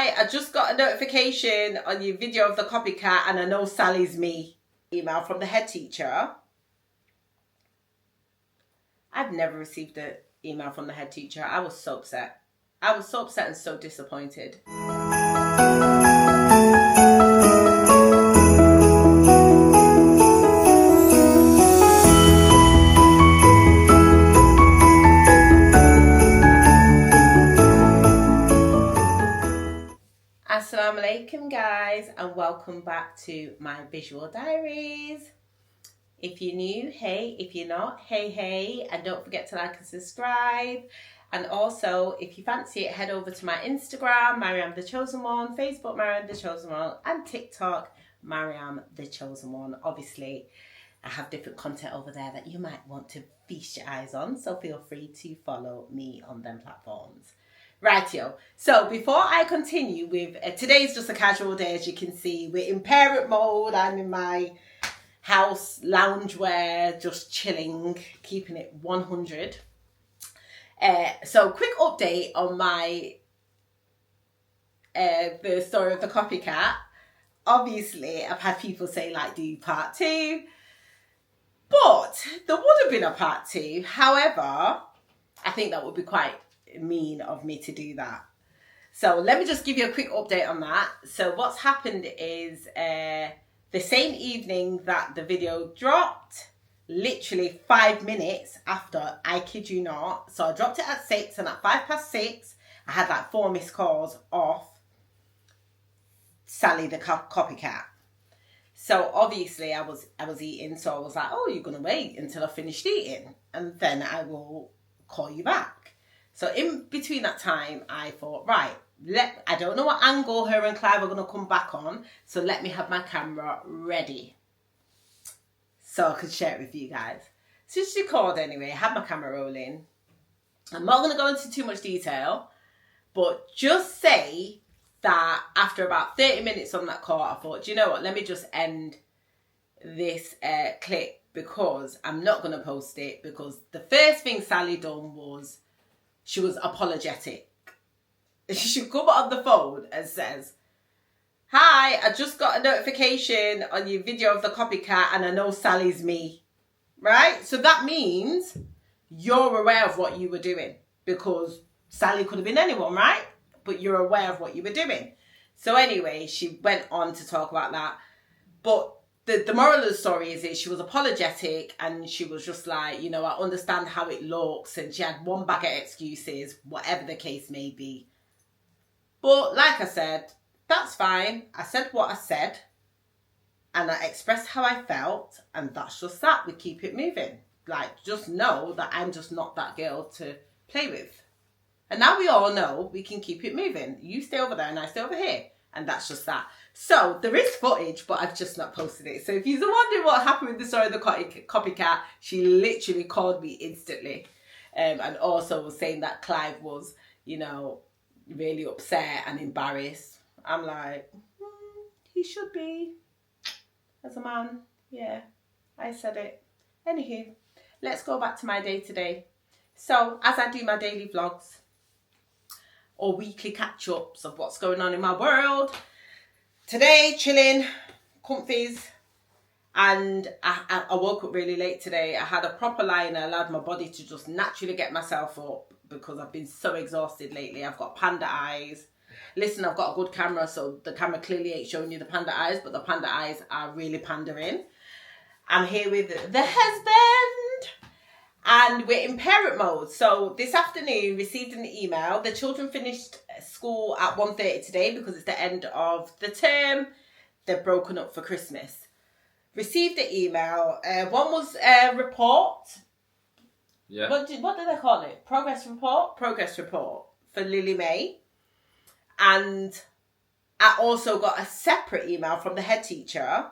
Hi, I just got a notification on your video of the copycat and I know Sally's me. Email from the head teacher. I've never received an email from the head teacher. I was so upset. I was so upset and so disappointed. Assalamu alaikum guys, and welcome back to my visual diaries. If you're new, hey. If you're not, hey. And don't forget to like and subscribe. And also, if you fancy it, head over to my Instagram, Maryamthechosenone, Facebook, Maryamthechosenone, and TikTok, Maryamthechosenone. Obviously, I have different content over there that you might want to feast your eyes on, so feel free to follow me on them platforms. Rightio. So before I continue with today's just a casual day, as you can see. We're in parent mode. I'm in my house loungewear, just chilling, keeping it 100. So quick update on my the story of the copycat. Obviously, I've had people say like do part 2, but there would have been a part 2. However, I think that would be quite mean of me to do that. So let me just give you a quick update on that. So what's happened is the same evening that the video dropped, literally 5 minutes after, I kid you not, so I dropped it at 6 and at 6:05 I had like 4 missed calls off Sally the copycat. So obviously I was eating, so I was like, oh, you're gonna wait until I finished eating and then I will call you back. So in between that time, I thought, right, I don't know what angle her and Clive are going to come back on, so let me have my camera ready so I could share it with you guys. So just record anyway, I had my camera rolling. I'm not going to go into too much detail, but just say that after about 30 minutes on that call, I thought, do you know what, let me just end this clip because I'm not going to post it, because the first thing Sally done was she was apologetic. She come on the phone and says, hi, I just got a notification on your video of the copycat and I know Sally's me. Right? So that means you're aware of what you were doing, because Sally could have been anyone, right? But you're aware of what you were doing. So anyway, she went on to talk about that. But the moral of the story is she was apologetic and she was just like, you know, I understand how it looks, and she had one bag of excuses, whatever the case may be. But like I said, that's fine. I said what I said and I expressed how I felt, and that's just that. We keep it moving. Like, just know that I'm just not that girl to play with. And now we all know we can keep it moving. You stay over there and I stay over here. And that's just that. So there is footage, but I've just not posted it. So if you're wondering what happened with the story of the copycat, she literally called me instantly. And also was saying that Clive was, you know, really upset and embarrassed. I'm like, he should be. As a man, yeah, I said it. Anywho, let's go back to my day today. So as I do my daily vlogs, or weekly catch-ups of what's going on in my world. Today, chilling, comfies, and I woke up really late today. I had a proper lie and I allowed my body to just naturally get myself up because I've been so exhausted lately. I've got panda eyes. Listen, I've got a good camera, so the camera clearly ain't showing you the panda eyes, but the panda eyes are really pandering. I'm here with the husband. And we're in parent mode. So this afternoon, received an email. The children finished school at 1:30 today because it's the end of the term. They're broken up for Christmas. Received the email. One was a report. Yeah. What did they call it? Progress report? Progress report for Lily May. And I also got a separate email from the head teacher.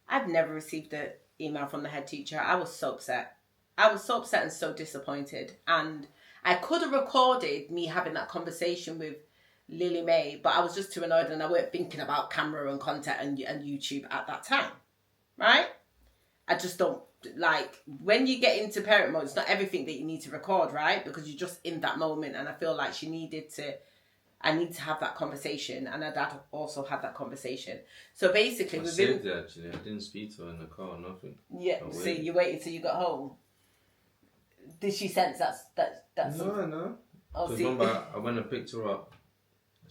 I've never received an email from the head teacher. I was so upset. I was so upset and so disappointed. And I could have recorded me having that conversation with Lily May, but I was just too annoyed and I weren't thinking about camera and content and YouTube at that time. Right? I just don't, like, when you get into parent mode, it's not everything that you need to record, right? Because you're just in that moment. And I feel like I need to have that conversation. And her dad also had that conversation. So basically, I saved it actually. I didn't speak to her in the car or nothing. Yeah, so you waited till you got home. Did she sense that's No. Because remember, I went and picked her up.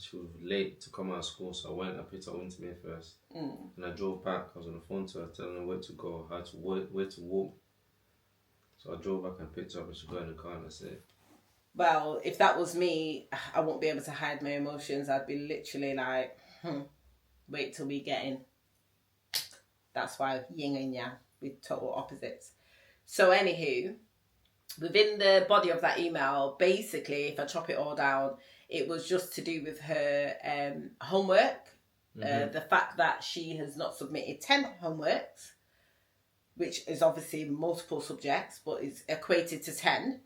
She was late to come out of school, so I went and picked her up into me first. And I drove back. I was on the phone to her, telling her where to go, where to walk. So I drove back and picked her up, and she got in the car, and that's it. Well, if that was me, I wouldn't be able to hide my emotions. I'd be literally like, wait till we get in. That's why yin and yang, with total opposites. So anywho, within the body of that email, basically, if I chop it all down, it was just to do with her homework. The fact that she has not submitted 10 homeworks, which is obviously multiple subjects, but is equated to 10.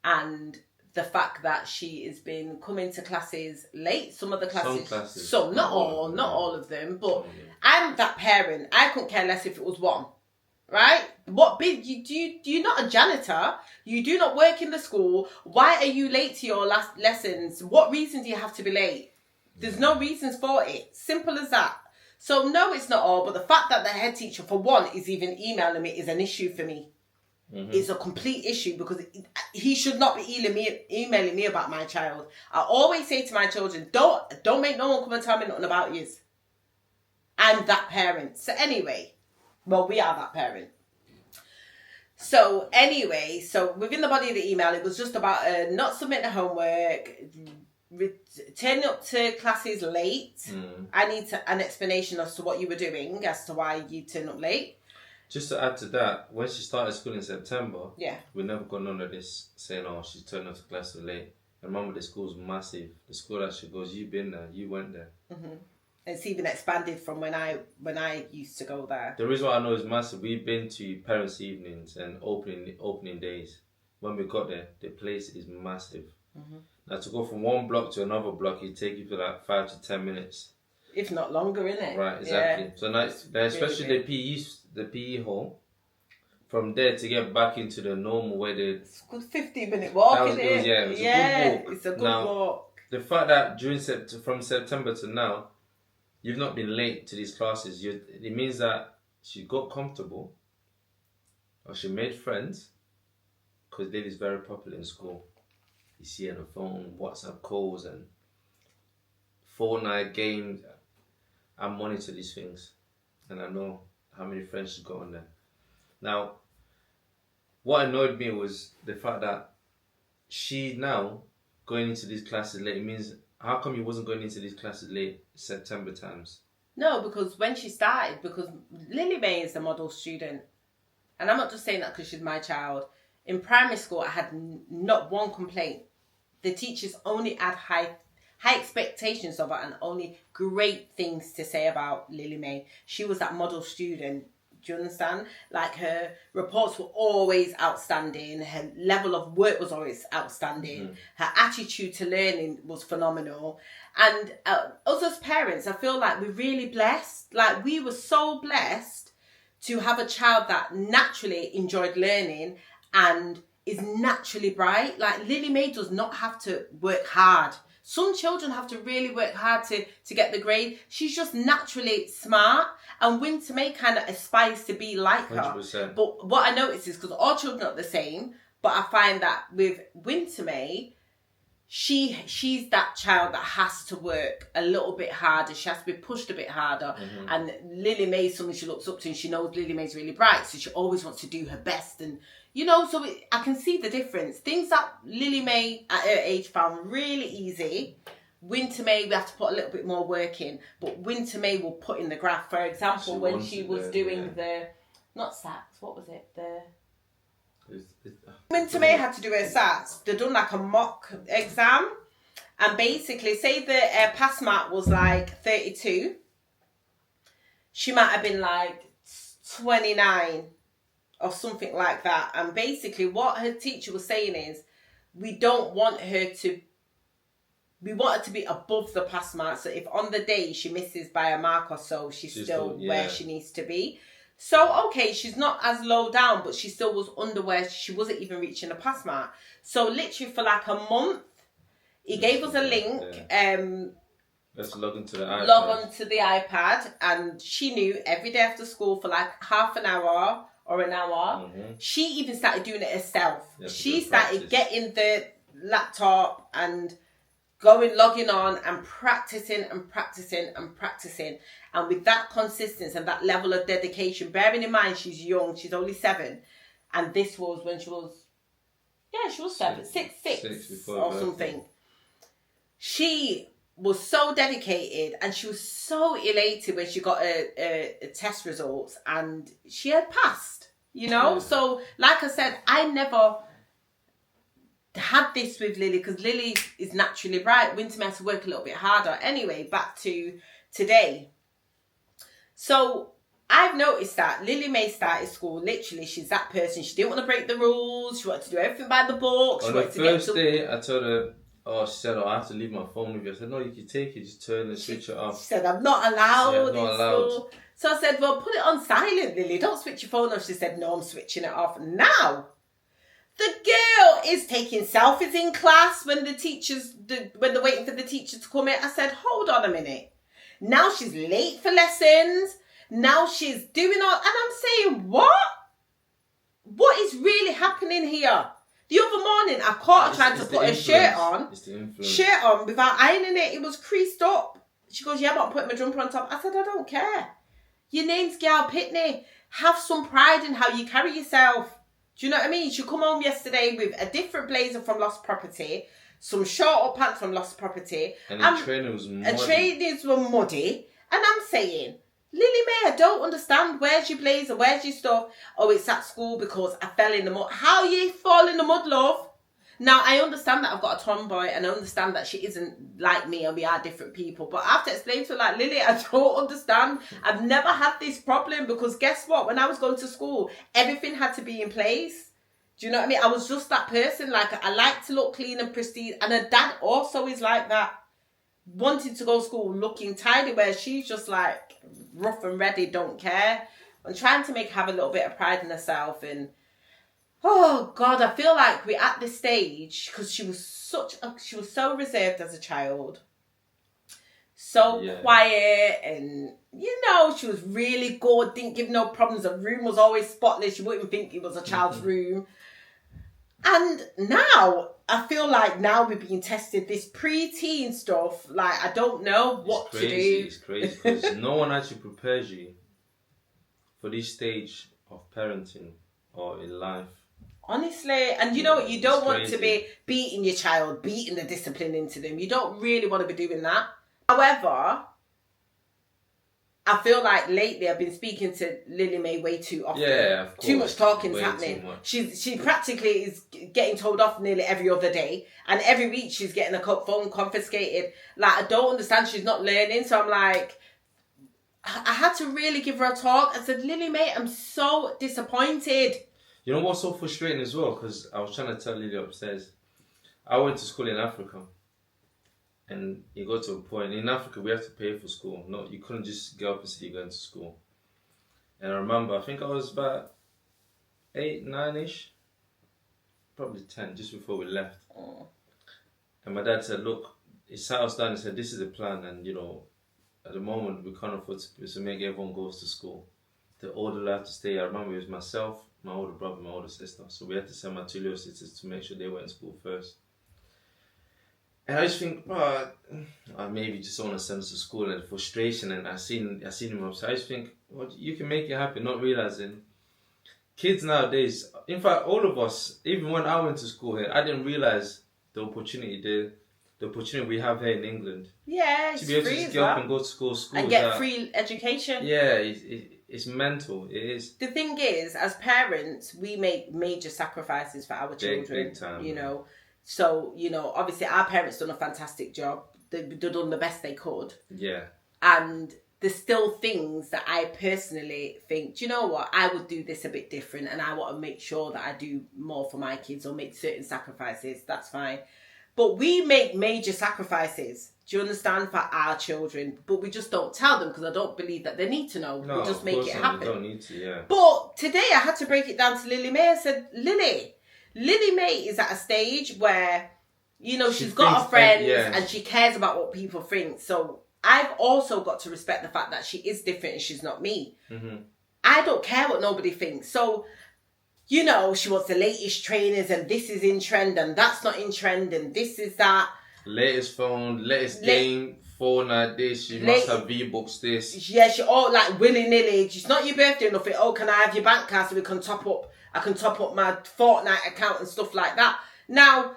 And the fact that she has been coming to classes late. Some of the classes. Some, not all of them. But I'm that parent. I couldn't care less if it was one. Right? You're not a janitor. You do not work in the school. Why are you late to your last lessons? What reason do you have to be late? There's no reasons for it. Simple as that. So no, it's not all. But the fact that the head teacher, for one, is even emailing me is an issue for me. It's a complete issue because he should not be emailing me about my child. I always say to my children, don't make no one come and tell me nothing about you. I'm that parent. So anyway, well, we are that parent. So anyway, so within the body of the email, it was just about not submitting homework, turning up to classes late. I need an explanation as to what you were doing, as to why you turned up late. Just to add to that, when she started school in September, we never got none of this saying, oh, she's turned up to class so late. And remember, the school's massive. The school that she goes, you've been there, you went there. It's even expanded from when I used to go there. The reason why I know it's massive, we've been to parents' evenings and opening days. When we got there, the place is massive. Now, to go from one block to another block, it'd take you for like 5 to 10 minutes. If not longer, innit? Right, exactly. Yeah. So now, especially really the PE hall, from there to get back into the normal where it's a good 15-minute walk, isn't it? It was a good walk. It's a good walk. The fact that from September to now, you've not been late to these classes, it means that she got comfortable, or she made friends, because Lily's very popular in school. You see her on the phone, WhatsApp calls, and Fortnite games. I monitor these things, and I know how many friends she's got on there. Now, what annoyed me was the fact that she now going into these classes late. It means, how come you wasn't going into these classes late September times? No, because when she started, because Lily May is the model student, and I'm not just saying that because she's my child. In primary school, I had not one complaint. The teachers only had high expectations of her and only great things to say about Lily May. She was that model student. Do you understand? Like, her reports were always outstanding. Her level of work was always outstanding. Her attitude to learning was phenomenal. And us as parents, I feel like we're really blessed. Like, we were so blessed to have a child that naturally enjoyed learning and is naturally bright. Like, Lily May does not have to work hard. Some children have to really work hard to get the grade. She's just naturally smart. And Winter May kind of aspires to be like her. 100%. But what I notice is, because all children are the same, but I find that with Winter May, she's that child that has to work a little bit harder. She has to be pushed a bit harder. And Lily May is someone she looks up to, and she knows Lily May's really bright, so she always wants to do her best. And you know, so I can see the difference. Things that Lily May at her age found really easy, Winter May, we have to put a little bit more work in. But Winter May will put in the graph. For example, when she was doing the, not SATs, what was it? Winter May had to do her SATs. They done like a mock exam. And basically, say the pass mark was like 32. She might have been like 29. Or something like that. And basically what her teacher was saying is, we want her to be above the pass mark. So if on the day she misses by a mark or so, she's still where she needs to be. So, okay, she's not as low down, but she still was under where she wasn't even reaching the pass mark. So, literally for like a month, he gave us a link. Let's log into the iPad. Log onto the iPad, and she knew every day after school for like half an hour or an hour. Mm-hmm. She even started doing it herself. She started getting the laptop and logging on and practicing and practicing and practicing. And with that consistency and that level of dedication, bearing in mind she's young, she's only 7. And this was when she was, she was 7, 6 or something. She was so dedicated, and she was so elated when she got a test results and she had passed, you know? Yeah. So, like I said, I never had this with Lily because Lily is naturally bright. Winter has to work a little bit harder. Anyway, back to today. So I've noticed that Lily May started school. Literally, she's that person. She didn't want to break the rules. She wanted to do everything by the book. On the first day, I told her, she said, I have to leave my phone with you. I said, no, you can take it. Just turn and switch it off. She said, I'm not allowed. School. So I said, well, put it on silent, Lily. Don't switch your phone off. She said, no, I'm switching it off. Now, the girl is taking selfies in class when when they're waiting for the teacher to come in. I said, hold on a minute. Now she's late for lessons. Now she's doing all... And I'm saying, what? What is really happening here? The other morning, I caught her trying to put her shirt on without ironing it. It was creased up. She goes, yeah, but I'm putting my jumper on top. I said, I don't care. Your name's Gal Pitney. Have some pride in how you carry yourself. Do you know what I mean? She come home yesterday with a different blazer from Lost Property, some short up pants from Lost Property. And her trainers were muddy. Her trainers were muddy. And I'm saying, Lily May, I don't understand. Where's your blazer? Where's your stuff? Oh, it's at school because I fell in the mud. How you fall in the mud, love? Now, I understand that I've got a tomboy, and I understand that she isn't like me and we are different people. But I have to explain to her, like, Lily, I don't understand. I've never had this problem because guess what? When I was going to school, everything had to be in place. Do you know what I mean? I was just that person. Like, I like to look clean and pristine. And her dad also is like that. Wanting to go to school looking tidy, where she's just like rough and ready, don't care. I'm trying to make her have a little bit of pride in herself. And oh God, I feel like we're at this stage because she was so reserved as a child, so quiet, and you know, she was really good, didn't give no problems. The room was always spotless. You wouldn't think it was a child's room. And now I feel like now we're being tested, this preteen stuff. Like, I don't know what to do. It's crazy because no one actually prepares you for this stage of parenting or in life. Honestly, and you know what? You don't want to be beating your child, beating the discipline into them. You don't really want to be doing that. However, I feel like lately I've been speaking to Lily May way too often. Yeah, of course. Too much talking's happening. She practically is getting told off nearly every other day. And every week she's getting a phone confiscated. Like, I don't understand. She's not learning. So I'm like, I had to really give her a talk. I said, Lily May, I'm so disappointed. You know what's so frustrating as well? Because I was trying to tell Lily upstairs. I went to school in Africa. And you go to a point, in Africa we have to pay for school. No, you couldn't just get up and say you're going to school. And I remember, I think I was about 8, 9-ish. Probably 10, just before we left. Oh. And my dad said, look, he sat us down and said, this is the plan. And, you know, at the moment we can't afford to make everyone goes to school. The older lad to stay, I remember it was myself, my older brother, my older sister. So we had to send my 2 little sisters to make sure they went to school first. And I just think, I maybe just want to send us to school and frustration, and I seen him upset. I just think, you can make it happen, not realizing kids nowadays. In fact, all of us, even when I went to school here, I didn't realize the opportunity we have here in England. Yeah, it's to be able to just get up and go to school and get free education. Yeah, it's mental. It is. The thing is, as parents, we make major sacrifices for our children. Big time, you know. So, you know, obviously our parents done a fantastic job. They've done the best they could. Yeah. And there's still things that I personally think, do you know what? I would do this a bit different, and I want to make sure that I do more for my kids or make certain sacrifices. That's fine. But we make major sacrifices. Do you understand? For our children, but we just don't tell them because I don't believe that they need to know. No, we just make it happen. They don't need to, yeah. But today I had to break it down to Lily May. I said, Lily May is at a stage where, you know, she's got her friends and she cares about what people think. So I've also got to respect the fact that she is different and she's not me. Mm-hmm. I don't care what nobody thinks. So, you know, she wants the latest trainers and this is in trend and that's not in trend and this is that. Latest phone, latest game, Fortnite this, she must have V-Bucks this. Yeah, she all like willy-nilly. It's not your birthday or nothing. Oh, can I have your bank card so we can top up? I can top up my Fortnite account and stuff like that. Now,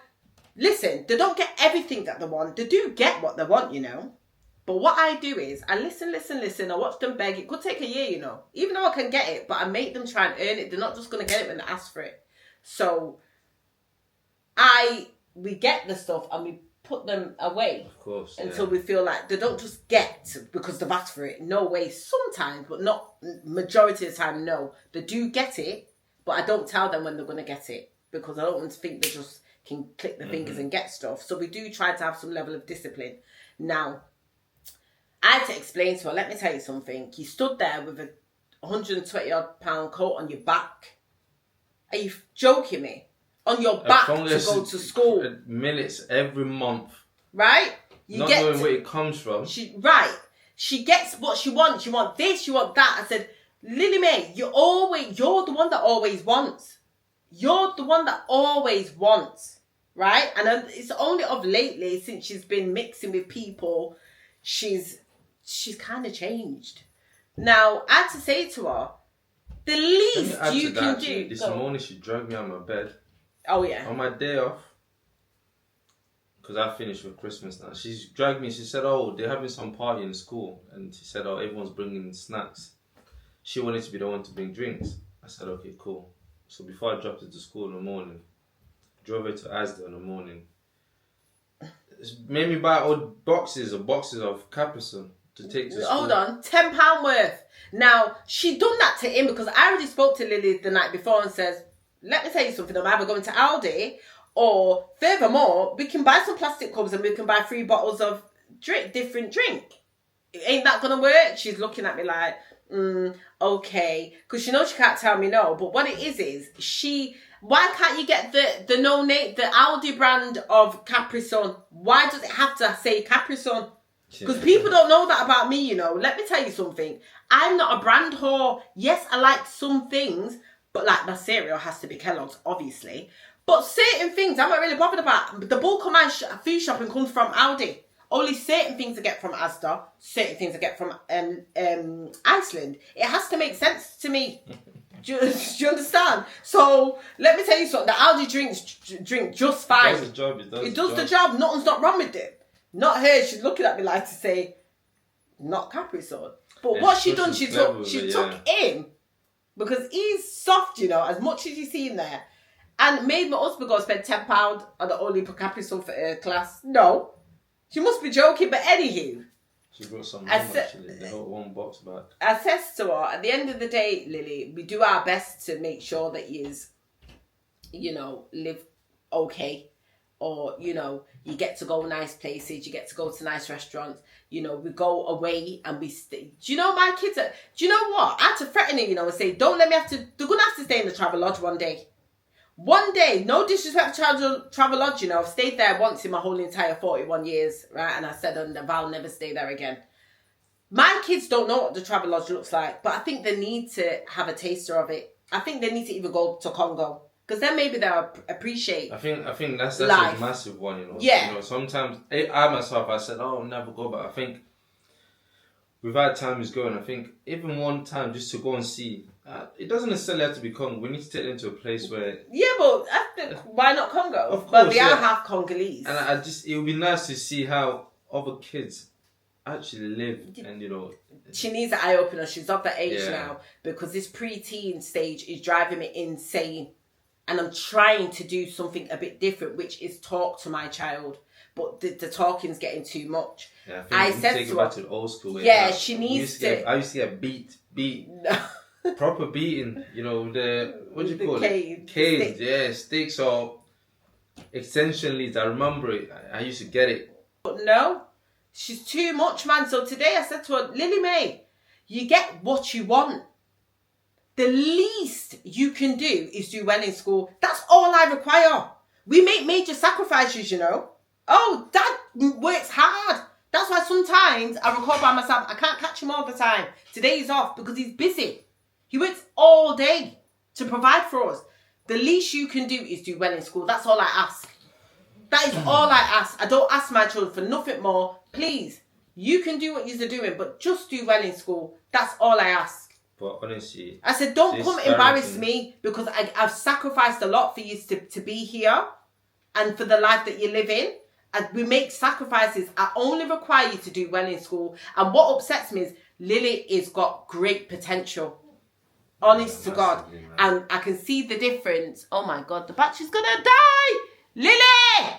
listen, they don't get everything that they want. They do get what they want, you know. But what I do is, I listen. I watch them beg. It could take a year, you know. Even though I can get it, but I make them try and earn it. They're not just going to get it when they ask for it. So, we get the stuff and we put them away. Of course. Until we feel like they don't just get because they've asked for it. No way. Sometimes, but not majority of the time, no. They do get it, but I don't tell them when they're going to get it. Because I don't want to think they just can click the fingers and get stuff. So we do try to have some level of discipline. Now, I had to explain to her, let me tell you something. You stood there with a 120 odd pound coat on your back. Are you joking me? On your back to go to school. Minutes every month. Right? Not knowing where it comes from. She gets what she wants. You want this, you want that. I said, Lily May, you're the one that always wants. You're the one that always wants. Right? And it's only of lately, since she's been mixing with people, she's kind of changed. Now, I had to say to her, the least you can do. This morning she dragged me out of my bed. Oh, yeah. On my day off, because I finished with Christmas now, she dragged me. She said, oh, they're having some party in school. And she said, oh, everyone's bringing snacks. She wanted to be the one to bring drinks. I said, okay, cool. So before I dropped her to school in the morning, drove her to Asda in the morning. It's made me buy old boxes of Capri-Sun to take to school. Hold on, £10 worth. Now, she done that to him because I already spoke to Lily the night before and says, let me tell you something, I'm either going to Aldi or furthermore, we can buy some plastic cups and we can buy 3 bottles of different drink. Ain't that going to work? She's looking at me like, okay. Because she knows she can't tell me no. But what it is why can't you get the Aldi brand of Capri-Sun? Why does it have to say Capri-Sun? Because people don't know that about me, you know. Let me tell you something. I'm not a brand whore. Yes, I like some things, but like my cereal has to be Kellogg's, obviously. But certain things I'm not really bothered about. The bulk of my food shopping comes from Aldi. Only certain things I get from Asda, certain things I get from Iceland. It has to make sense to me. Do you understand? So let me tell you something. The Aldi drink just fine. It does the job. It does the job. Nothing's not wrong with it. Not her. She's looking at me like to say, not Capri-Sun. But what she done, she took him because he's soft, you know, as much as you see in there, and made my husband go spend £10 on the only Capri-Sun for her class. No, she must be joking. But anywho, she brought some home actually. They got 1 box back. I says to her, at the end of the day, Lily, we do our best to make sure that you know, live okay. Or, you know, you get to go nice places, you get to go to nice restaurants, you know, we go away and we stay. Do you know my kids do you know what? I had to threaten it, you know, and say, don't let me they're going to have to stay in the travel lodge one day. One day, no disrespect to travel lodge, you know, I've stayed there once in my whole entire 41 years, right? And I said, I'll never stay there again. My kids don't know what the travel lodge looks like, but I think they need to have a taster of it. I think they need to even go to Congo. Because then maybe they'll appreciate. I think that's life. A massive one, you know. Yeah. You know, sometimes I myself, I said, oh, I'll never go, but I think we've had times going. I think even one time just to go and see. It doesn't necessarily have to be Congo. We need to take them to a place where. Yeah, but why not Congo? Of course, well, they are half Congolese. And it would be nice to see how other kids actually live, and you know. She needs an eye opener. She's of the age now because this preteen stage is driving me insane. And I'm trying to do something a bit different, which is talk to my child. But the talking's getting too much. Yeah, I said take it back to the old school. Yeah, she needs to. I used to get beat. Proper beating. You know, what do you call it? Canes, sticks or extension leads. I remember it. I used to get it. But no, she's too much, man. So today I said to her, Lily Mae, you get what you want. The least you can do is do well in school. That's all I require. We make major sacrifices, you know. Oh, Dad works hard. That's why sometimes I record by myself. I can't catch him all the time. Today he's off because he's busy. He works all day to provide for us. The least you can do is do well in school. That's all I ask. That is all I ask. I don't ask my children for nothing more. Please, you can do what you're doing, but just do well in school. That's all I ask. But honestly, I said, don't come embarrass me because I've sacrificed a lot for you to be here and for the life that you live in. And we make sacrifices. I only require you to do well in school. And what upsets me is Lily has got great potential. Honest to God. And I can see the difference. Oh my God, the battery's going to die. Lily!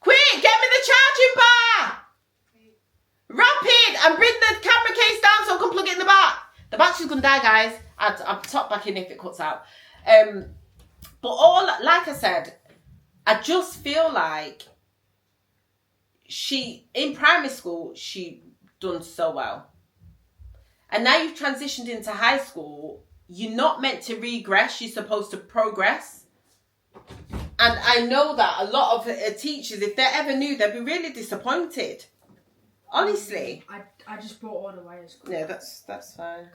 Quick, get me the charging bar! Rapid! And bring the camera case down so I can plug it in the back. The battery's going to die, guys. I'll top back in if it cuts out. But like I said, I just feel like in primary school, she done so well. And now you've transitioned into high school. You're not meant to regress. You're supposed to progress. And I know that a lot of teachers, if they ever knew, they'd be really disappointed. Honestly. I just brought all the wires. Yeah, that's fine.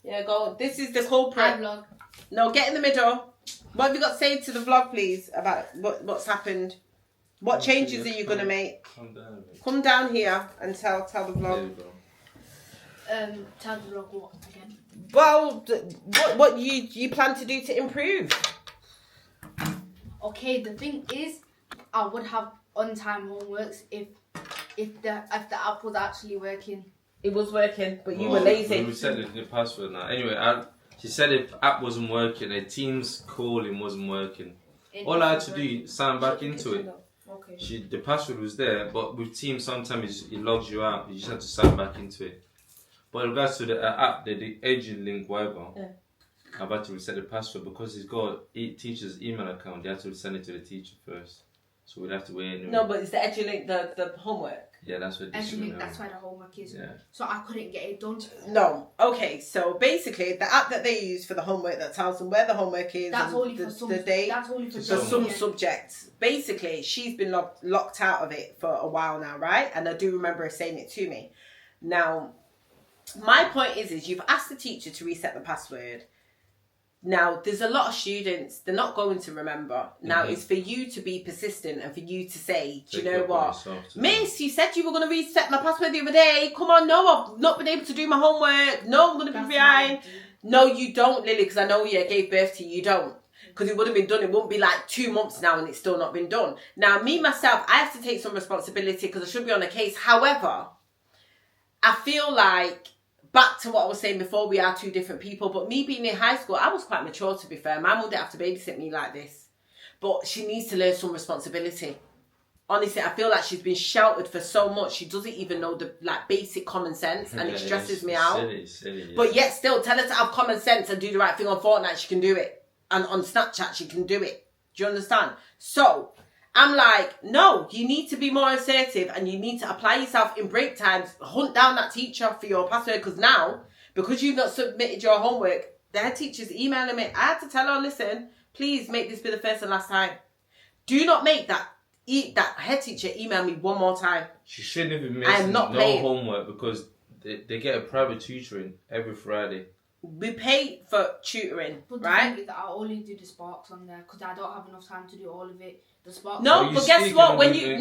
Yeah, go. This is the culprit. Vlog. No, get in the middle. What have you got to say to the vlog, please, about what's happened? What changes are you going to make? Come down here and tell the vlog. Tell the vlog what again? Well, what you plan to do to improve? Okay, the thing is, I would have on-time homeworks if the app was actually working. It was working, but you were lazy. We said the password now. Anyway, she said if app wasn't working, a Teams calling wasn't working. All I had to do sign back into it. Okay. The password was there, but with Teams sometimes it logs you out. You just have to sign back into it. But in regards to the app, the agent link, whatever, I've had to reset the password because it's got teacher's email account. They have to send it to the teacher first, so we'd have to wait anyway. No, but it's the EduLink, the homework. Yeah, that's what. EduLink, that's why the homework is. Yeah. So I couldn't get it done. No. Okay. So basically, the app that they use for the homework that tells them where the homework is, that's only for some. That's only for some subjects. Basically, she's been locked out of it for a while now, right? And I do remember her saying it to me. Now, my point is you've asked the teacher to reset the password. Now, there's a lot of students, they're not going to remember. Now, it's for you to be persistent and for you to say, do you know what? Miss, you said you were going to reset my password the other day. Come on, no, I've not been able to do my homework. No, I'm going to be behind. No, you don't, Lily, because I know you gave birth to you. You don't. Because it would have been done. It wouldn't be like 2 months now and it's still not been done. Now, me, myself, I have to take some responsibility because I should be on a case. However, I feel like, back to what I was saying before, we are two different people. But me being in high school, I was quite mature, to be fair. My mum didn't have to babysit me like this. But she needs to learn some responsibility. Honestly, I feel like she's been sheltered for so much. She doesn't even know the basic common sense. And it stresses me out. Silly, yeah. But yet still, tell her to have common sense and do the right thing on Fortnite. She can do it. And on Snapchat, she can do it. Do you understand? So I'm like, no, you need to be more assertive and you need to apply yourself in break times. Hunt down that teacher for your password because now, because you've not submitted your homework, their teacher's emailing me. I had to tell her, listen, please make this be the first and last time. Do not make that head teacher email me one more time. She shouldn't even miss no homework because they get a private tutoring every Friday. We pay for tutoring, but right? The thing is that I only do the Sparks on there because I don't have enough time to do all of it. The Sparks. No, but guess what? When you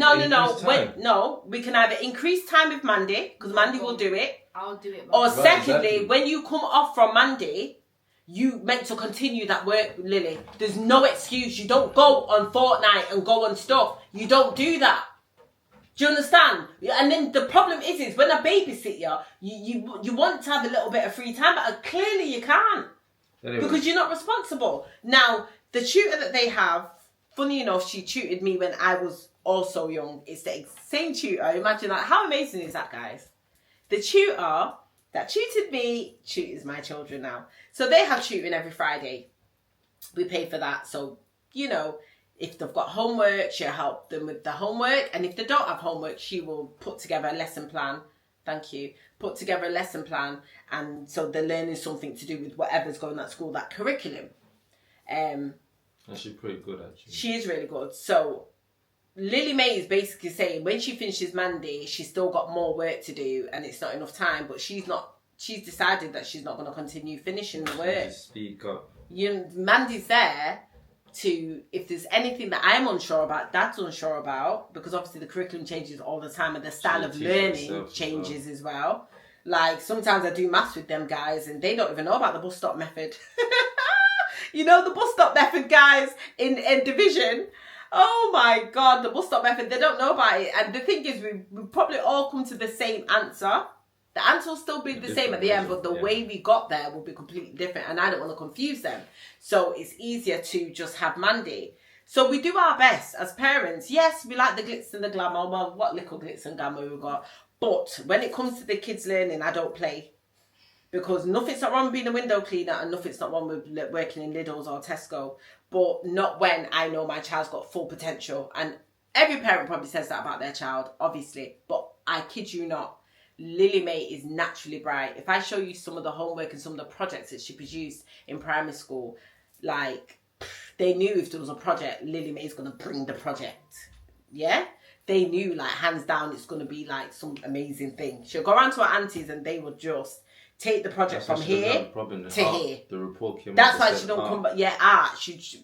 we can either increase time with Mandy because Mandy will do it. I'll do it. Or secondly, when you come off from Mandy, you meant to continue that work, Lily. There's no excuse. You don't go on Fortnite and go on stuff. You don't do that. Do you understand? And then the problem is when I babysit you want to have a little bit of free time, but clearly you can't. Anyway. Because you're not responsible. Now, the tutor that they have, funny enough, she tutored me when I was also young. It's the same tutor. Imagine that. How amazing is that, guys? The tutor that tutored me tutors my children now. So they have tutoring every Friday. We pay for that. So, If they've got homework, she'll help them with the homework. And if they don't have homework, she will put together a lesson plan. Thank you. Put together a lesson plan. And so they're learning something to do with whatever's going on at school, that curriculum. And she's pretty good, actually. She is really good. So Lily Mae is basically saying when she finishes Mandy, she's still got more work to do and it's not enough time. But she's decided that she's not going to continue finishing the work. Just speak up. Mandy's there to, if there's anything that I'm unsure about, Dad's unsure about, because obviously the curriculum changes all the time and the style of learning changes as well. Like, sometimes I do maths with them guys and they don't even know about the bus stop method. You know the bus stop method, guys, in division. Oh my God, the bus stop method, they don't know about it. And the thing is, we probably all come to the same answer. The answer will still be the same at the end, but the way we got there will be completely different. And I don't want to confuse them. So it's easier to just have Mandy. So we do our best as parents. Yes, we like the glitz and the glamour. Well, what little glitz and glamour we've got. But when it comes to the kids learning, I don't play. Because nothing's not wrong with being a window cleaner and nothing's not wrong with working in Lidl's or Tesco. But not when I know my child's got full potential. And every parent probably says that about their child, obviously. But I kid you not. Lily Mae is naturally bright. If I show you some of the homework and some of the projects that she produced in primary school, like, they knew if there was a project, Lily Mae is going to bring the project. Yeah? They knew, like, hands down, it's going to be, like, some amazing thing. She'll go around to her aunties and they would just take the project from here to here. The report came. That's why she don't come back. Yeah, art. She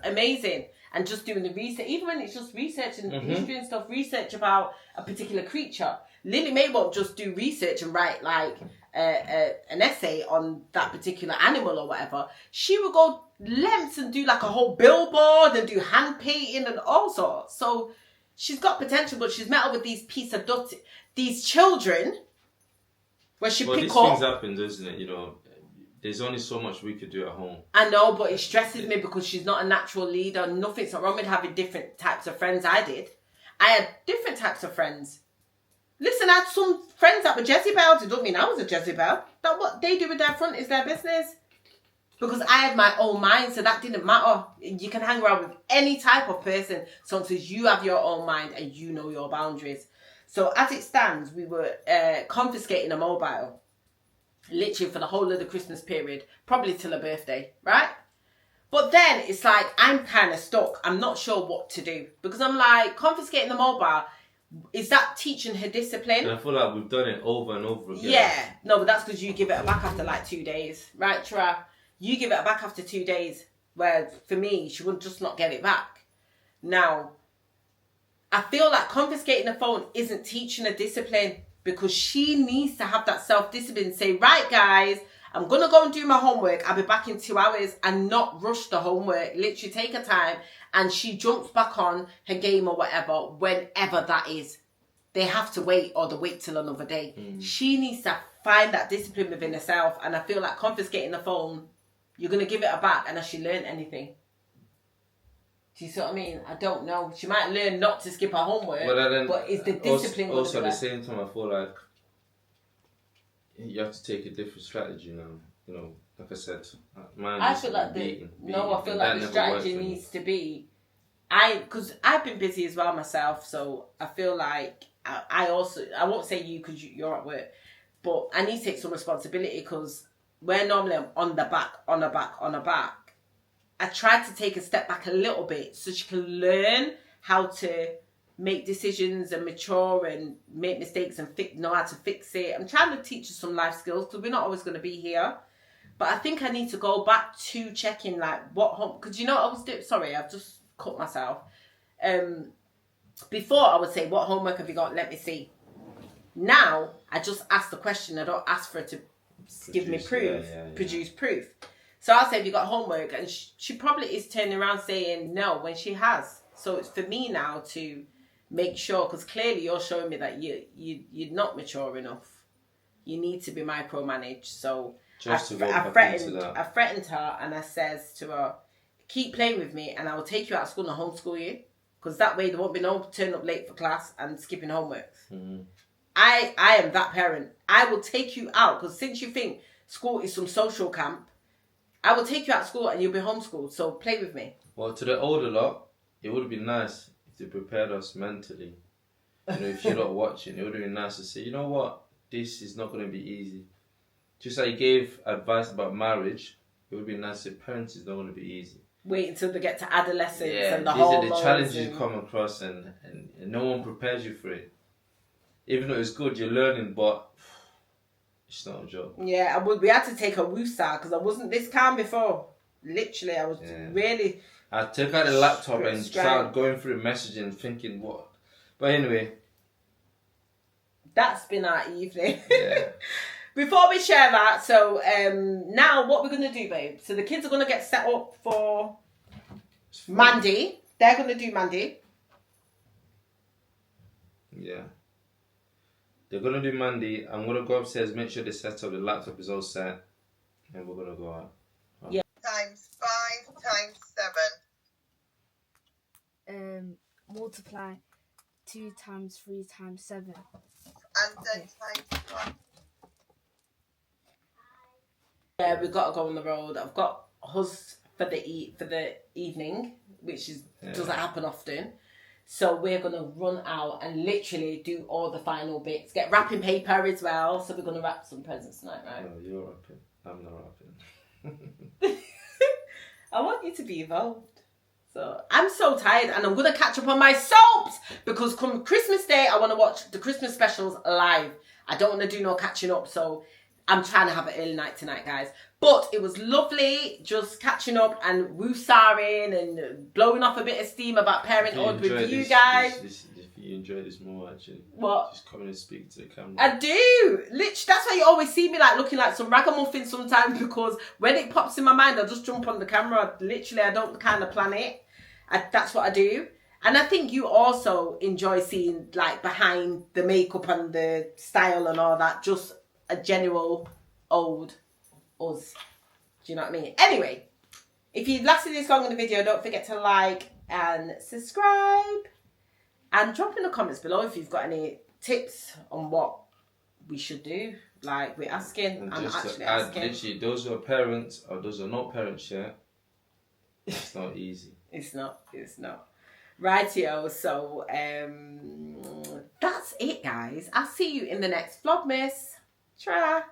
amazing. And just doing the research, even when it's just research and history and stuff, research about a particular creature. Lily Mae won't just do research and write like an essay on that particular animal or whatever. She will go lengths and do like a whole billboard and do hand painting and all sorts. So she's got potential, but she's met up with these piece of dot, these children. Where she pick up. These things happen, doesn't it? You know, there's only so much we could do at home. I know, but it stresses me because she's not a natural leader. Nothing's not wrong with having different types of friends. I did. I had different types of friends. Listen, I had some friends that were Jezebels. It don't mean I was a Jezebel. That what they do with their front is their business. Because I had my own mind, so that didn't matter. You can hang around with any type of person, so long as you have your own mind and you know your boundaries. So as it stands, we were confiscating a mobile, literally for the whole of the Christmas period, probably till her birthday, right? But then it's like, I'm kind of stuck. I'm not sure what to do. Because I'm like, confiscating the mobile, is that teaching her discipline? And I feel like we've done it over and over again. Yeah. No, but that's because you give it back after like 2 days. Right, Tra? You give it back after 2 days. Where, for me, she would just not get it back. Now, I feel like confiscating the phone isn't teaching her discipline because she needs to have that self-discipline. Say, right, guys, I'm going to go and do my homework. I'll be back in 2 hours and not rush the homework. Literally take her time and she jumps back on her game or whatever, whenever that is. They have to wait or they wait till another day. She needs to find that discipline within herself. And I feel like confiscating the phone, you're going to give it her back and has she learned anything? Do you see what I mean? I don't know. She might learn not to skip her homework, but is the discipline also at the same time, I feel like you have to take a different strategy now. You know, like I said, I feel like the strategy needs to be, because I've been busy as well myself, so I feel like I won't say you because you're at work, but I need to take some responsibility because where normally I'm on the back, I tried to take a step back a little bit so she can learn how to make decisions and mature and make mistakes and know how to fix it. I'm trying to teach her some life skills because we're not always going to be here. But I think I need to go back to checking like what home, because you know I was doing, sorry, I've just cut myself. Before I would say, what homework have you got? Let me see. Now I just ask the question. I don't ask for her to give me proof, produce proof. So I'll say, have you got homework? And she probably is turning around saying no when she has. So it's for me now to make sure, because clearly you're showing me that you're not mature enough. You need to be micromanaged. So I threatened her and I says to her, keep playing with me and I will take you out of school and homeschool you. Because that way there won't be no turn up late for class and skipping homeworks. Mm-hmm. I am that parent. I will take you out because since you think school is some social camp, I will take you out of school and you'll be homeschooled. So play with me. Well, to the older lot, it would have been nice if they prepared us mentally. You know, if you're not watching, it would have been nice to say, you know what, this is not going to be easy. Just like you gave advice about marriage, it would be nice to say parenting is not going to be easy. Wait until they get to adolescence and the these are hormones. the challenges you come across, and no one prepares you for it. Even though it's good, you're learning, but it's not a joke. Yeah, we had to take a woosah because I wasn't this calm before. Literally, I was really... I took out the laptop and started going through messaging, thinking, what? But anyway. That's been our evening. Yeah. Before we share that, so now what we're going to do, babe. So the kids are going to get set up for Mandy. They're going to do Mandy. Yeah. They're going to do Mandy. I'm going to go upstairs, make sure the setup, the laptop is all set. And we're going to go out. Oh. Yeah. Times 5 times 7. Multiply 2 times 3 times 7. And then times 1. Yeah, we've got to go on the road. I've got hus for the evening, which doesn't happen often. So we're going to run out and literally do all the final bits. Get wrapping paper as well. So we're going to wrap some presents tonight, right? No, you're wrapping. I'm not wrapping. I want you to be involved. So I'm so tired and I'm going to catch up on my soaps because come Christmas Day, I want to watch the Christmas specials live. I don't want to do no catching up. So I'm trying to have an early night tonight, guys. But it was lovely just catching up and woosahing and blowing off a bit of steam about Parenthood with you guys. If you enjoy this more, actually. What? Just come in and speak to the camera. I do. Literally, that's why you always see me like looking like some ragamuffin sometimes because when it pops in my mind, I just jump on the camera. Literally, I don't kind of plan it. That's what I do. And I think you also enjoy seeing like behind the makeup and the style and all that. Just a general old us. Do you know what I mean? Anyway, if you've lasted this long in the video, don't forget to like and subscribe. And drop in the comments below if you've got any tips on what we should do. Like we're asking. And I'm just actually to add, asking. literally, those who are parents or those who are not parents yet, it's not easy. It's not. Rightio, so that's it, guys. I'll see you in the next Vlogmas. Tra.